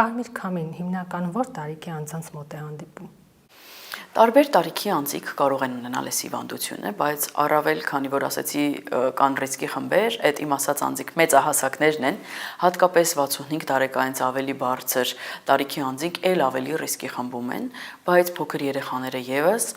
Կարմիր քամին հիմնականում որ տարիքի անձանց մոտ է հանդիպում։ Տարբեր տարիքի անձիկ կարող են ունենալ այս հիվանդությունը, բայց առավել, քանի որ ասացի կան ռիսկի խմբեր, այդ իմ ասած անձիկ մեծահասակներն են, հատկապես 65 տարեկանից ավելի բարձր տարիքի անձիկ էլ ավելի ռիսկի խմբում են, բայց փոքր երեխաները եւս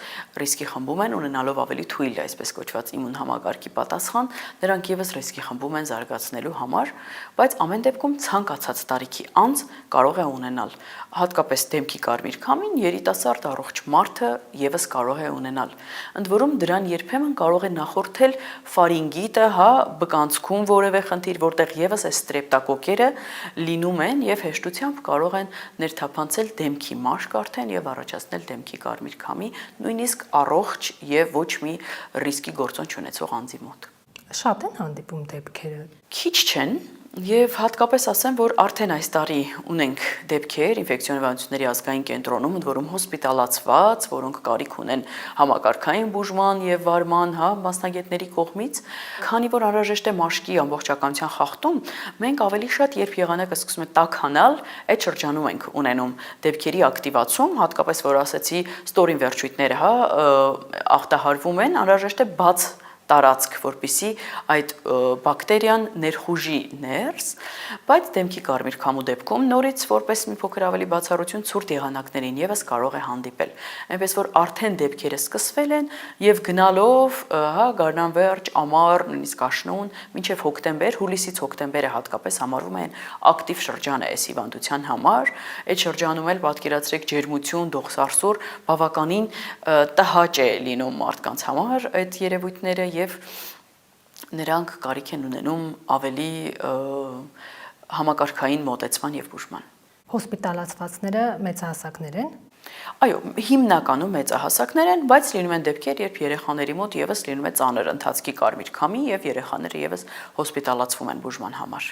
ռիսկի խմբում են ունենալով ավելի թույլ, այսպես կոչված իմուն համակարգի պատասխան, նրանք եւս ռիսկի խմբում են զարգացնելու համար, բայց ամեն դեպքում ցանկացած տարիքի անձ կարող է ունենալ հատկապես դեմքի կարմիր քամին, երիտասարդ առողջ մարդը եւս կարող է ունենալ։ Ընդ որում դրան երբեմն կարող է նախորդել ֆարինգիտը, բկանցքում որևէ խնդիր, որտեղ եւս այս ստրեպտոկոկերը լինում են եւ հեշտությամբ կարող են ներթափանցել դեմքի մաշկ արդեն եւ առաջացնել դեմքի կարմիր քամի, նույնիսկ առողջ եւ ոչ մի ռիսկի գործոն չունեցող անձի մոտ։ Շատ են հանդիպում դեպքերը։ Քիչ չեն, եւ հատկապես ասեմ, որ արդեն այս տարի ունենք դեպքեր ինֆեկցիոն հիվանդությունների ազգային կենտրոնում, ընդ որում հոսպիտալացված, որոնք կարիք ունեն համակարգային բուժման եւ վարման, մասնագետների կողմից, քանի որ անհրաժեշտ է մաշկի ամբողջականության խախտում, մենք ավելի շատ երբ եղանակը սկսում է տաքանալ, այդ շրջանում ենք ունենում դեպքերի ակտիվացում, հատկապես որ ասեցի ստորին վերջույթները, ախտահարվում են, անհրաժեշտ է բաց տարածք, որպեսզի այդ բակտերիան ներխուժի ներս, բայց դեմքի կարմիր քամու դեպքում նորից որպես մի փոքր ավելի բացառություն ցուրտ եղանակներին եւս կարող է հանդիպել։ Այնպես որ արդեն դեպքերը սկսվել են եւ գնալով, գարնան վերջ, ամառ, նույնիսկ աշնուն, մինչեւ հոկտեմբեր, հուլիսից հոկտեմբերը հատկապես համարվում են ակտիվ շրջան է այս հիվանդության համար։ Այդ շրջանում էլ պատկերացրեք ջերմություն, դողսարսուր բավականին տհաճ է լինում մարդկանց համար այդ երևույթները եւ նրանք կարիք են ունենում ավելի համակարգային մոտեցման եւ բուժման։ Հոսպիտալացվածները մեծահասակներ են։ Այո, հիմնականում մեծահասակներ են, բայց լինում են դեպքեր, երբ երեխաների մոտ եւս լինում է ծանր ընթացքի կարմիր քամի եւ երեխաները եւս հոսպիտալացվում են բուժման համար։